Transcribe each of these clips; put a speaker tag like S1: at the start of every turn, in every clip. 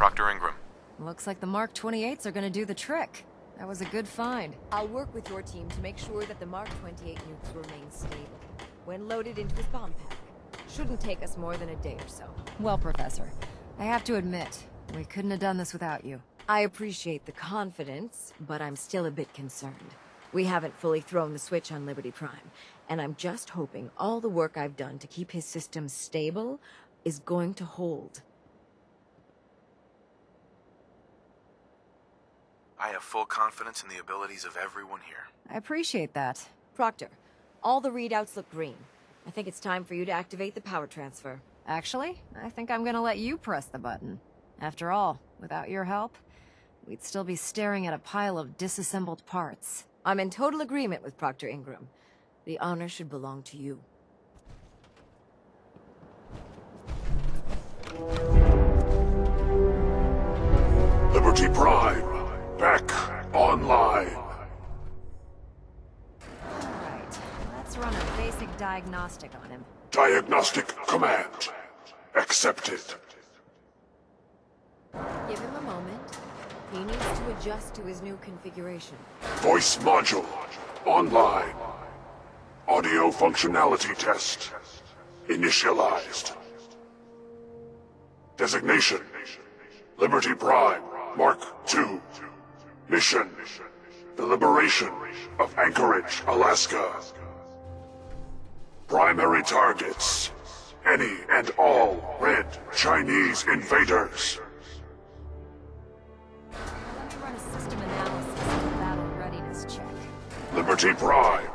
S1: Proctor Ingram.
S2: Looks like the Mark 28s are gonna do the trick. That was a good find.
S3: I'll work with your team to make sure that the Mark 28 nukes remain stable when loaded into his bomb pack. Shouldn't take us more than a day or so.
S2: Well, Professor, I have to admit, we couldn't have done this without you.
S3: I appreciate the confidence, but I'm still a bit concerned. We haven't fully thrown the switch on Liberty Prime, and I'm just hoping all the work I've done to keep his system stable is going to hold.
S1: I have full confidence in the abilities of everyone here.
S2: I appreciate that.
S3: Proctor, all the readouts look green. I think it's time for you to activate the power transfer.
S2: Actually, I think I'm gonna let you press the button. After all, without your help, we'd still be staring at a pile of disassembled parts.
S3: I'm in total agreement with Proctor Ingram. The honor should belong to you.
S4: Liberty Prime, back online.
S2: Alright, let's run a basic diagnostic on him.
S4: Diagnostic command accepted.
S3: Give him a moment. He needs to adjust to his new configuration.
S4: Voice module online. Audio functionality test initialized. Designation: Liberty Prime Mark II. Mission: the liberation of Anchorage, Alaska. Primary targets: any and all red Chinese invaders.
S2: Let me run a system analysis and a battle readiness check.
S4: Liberty Prime,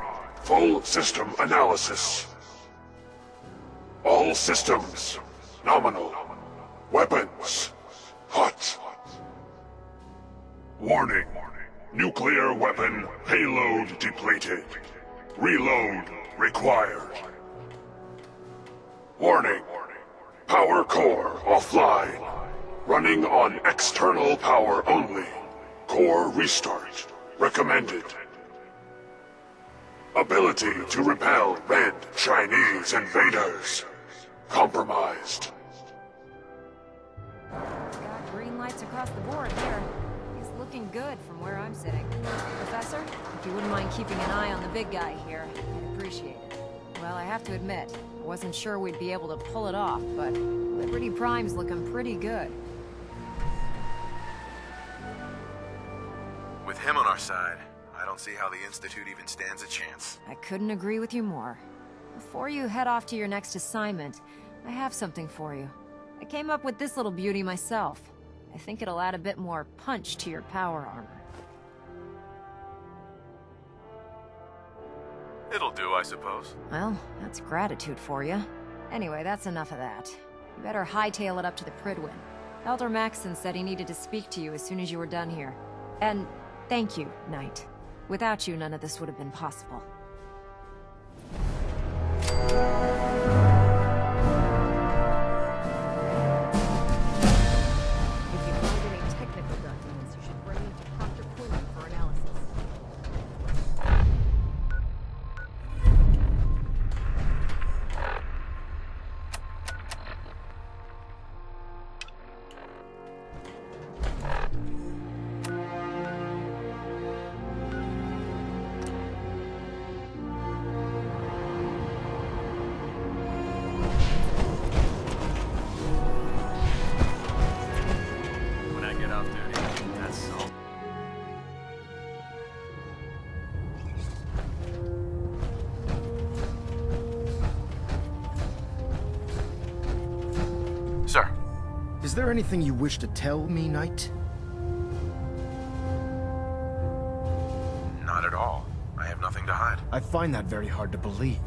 S4: full system analysis. All systems nominal. Weapons hot. Warning. Nuclear weapon payload depleted. Reload required. Warning. Power core offline. Running on external power only. Core restart recommended. Ability to repel red Chinese invaders compromised.
S2: Got green lights across the board here. He's looking good from where I'm sitting. Professor, if you wouldn't mind keeping an eye on the big guy here, I'd appreciate it. Well, I have to admit, I wasn't sure we'd be able to pull it off, but Liberty Prime's looking pretty good.
S1: With him on our side, I don't see how the Institute even stands a chance.
S2: I couldn't agree with you more. Before you head off to your next assignment, I have something for you. I came up with this little beauty myself. I think it'll add a bit more punch to your power armor.
S1: It'll do, I suppose.
S2: Well, that's gratitude for you. Anyway, that's enough of that. You better hightail it up to the Pridwin. Elder Maxson said he needed to speak to you as soon as you were done here. And thank you, Knight. Without you, none of this would have been possible.
S3: If you find any technical documents, you should bring them to Proctor Quinlan for analysis.
S1: When I get off duty, that's all. Sir.
S5: Is there anything you wish to tell me, Knight?
S1: Not at all. I have nothing to hide.
S5: I find that very hard to believe.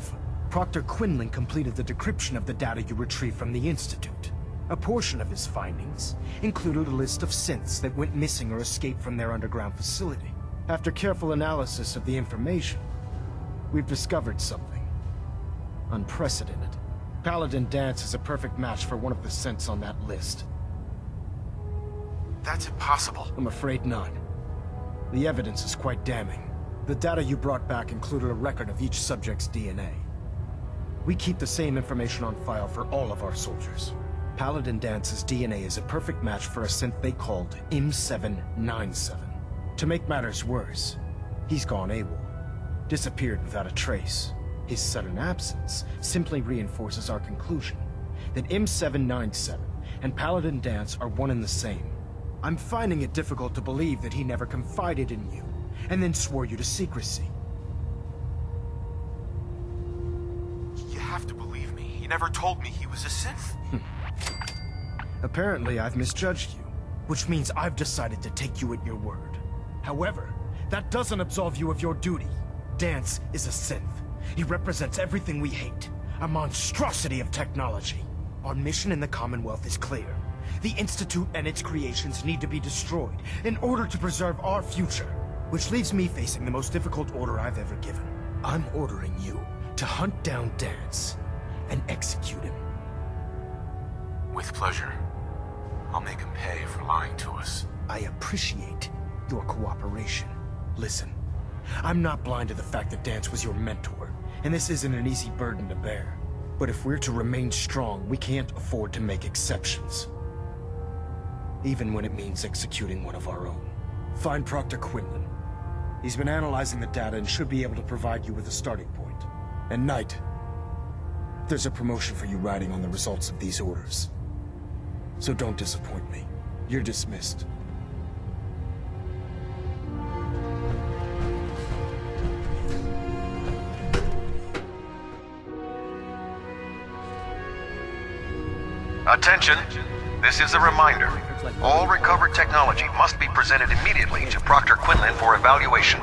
S5: Proctor Quinlan completed the decryption of the data you retrieved from the Institute. A portion of his findings included a list of synths that went missing or escaped from their underground facility. After careful analysis of the information, we've discovered something unprecedented. Paladin Dance is a perfect match for one of the synths on that list.
S1: That's impossible.
S5: I'm afraid not. The evidence is quite damning. The data you brought back included a record of each subject's DNA. We keep the same information on file for all of our soldiers. Paladin Dance's DNA is a perfect match for a synth they called M797. To make matters worse, he's gone AWOL, disappeared without a trace. His sudden absence simply reinforces our conclusion that M797 and Paladin Dance are one and the same. I'm finding it difficult to believe that he never confided in you, and then swore you to secrecy.
S1: You have to believe me. He never told me he was a synth.
S5: Apparently, I've misjudged you, which means I've decided to take you at your word. However, that doesn't absolve you of your duty. Dance is a synth. He represents everything we hate, a monstrosity of technology. Our mission in the Commonwealth is clear. The Institute and its creations need to be destroyed in order to preserve our future, which leaves me facing the most difficult order I've ever given. I'm ordering you to hunt down Dance and execute him.
S1: With pleasure. I'll make him pay for lying to us.
S5: I appreciate your cooperation. Listen, I'm not blind to the fact that Dance was your mentor, and this isn't an easy burden to bear. But if we're to remain strong, we can't afford to make exceptions. Even when it means executing one of our own. Find Proctor Quinlan. He's been analyzing the data and should be able to provide you with a starting point. And Knight, there's a promotion for you riding on the results of these orders. So don't disappoint me. You're dismissed.
S1: Attention! This is a reminder. All recovered technology must be presented immediately to Proctor Quinlan for evaluation.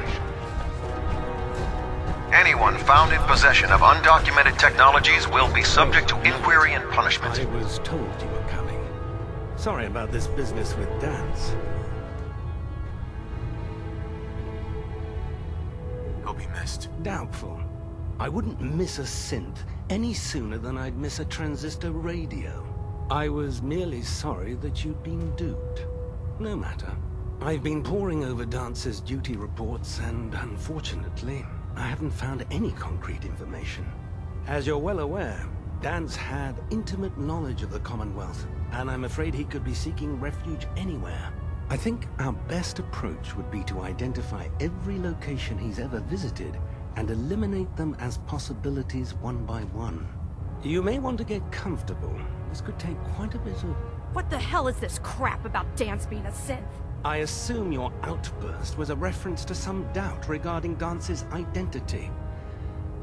S1: Anyone found in possession of undocumented technologies will be subject to inquiry and punishment.
S6: I was told you were coming. Sorry about this business with Dance.
S1: He'll be missed.
S6: Doubtful. I wouldn't miss a synth any sooner than I'd miss a transistor radio. I was merely sorry that you'd been duped. No matter. I've been poring over Dance's duty reports, and unfortunately, I haven't found any concrete information. As you're well aware, Dance had intimate knowledge of the Commonwealth, and I'm afraid he could be seeking refuge anywhere. I think our best approach would be to identify every location he's ever visited and eliminate them as possibilities one by one. You may want to get comfortable. This could take quite a bit of...
S7: What the hell is this crap about Dance being a synth?
S6: I assume your outburst was a reference to some doubt regarding Dance's identity.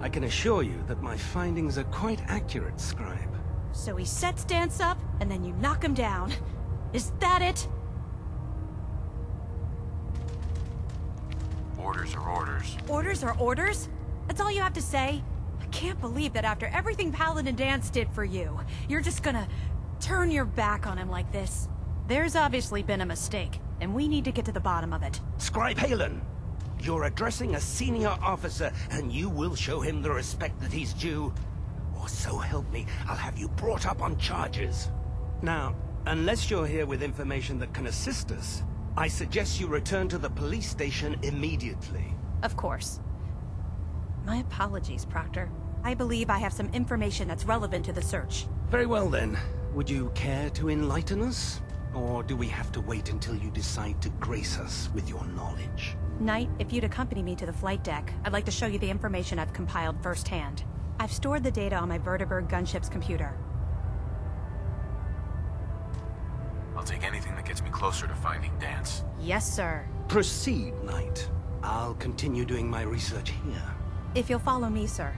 S6: I can assure you that my findings are quite accurate, Scribe.
S7: So he sets Dance up, and then you knock him down. Is that it?
S1: Orders are orders.
S7: Orders are orders? That's all you have to say? I can't believe that after everything Paladin Dance did for you, you're just gonna turn your back on him like this. There's obviously been a mistake, and we need to get to the bottom of it.
S6: Scribe Halen, you're addressing a senior officer, and you will show him the respect that he's due. Or so help me, I'll have you brought up on charges. Now, unless you're here with information that can assist us, I suggest you return to the police station immediately.
S7: Of course. My apologies, Proctor. I believe I have some information that's relevant to the search.
S6: Very well then. Would you care to enlighten us? Or do we have to wait until you decide to grace us with your knowledge?
S7: Knight, if you'd accompany me to the flight deck, I'd like to show you the information I've compiled firsthand. I've stored the data on my Vertibird gunship's computer.
S1: I'll take anything that gets me closer to finding Dance.
S7: Yes, sir.
S6: Proceed, Knight. I'll continue doing my research here.
S7: If you'll follow me, sir.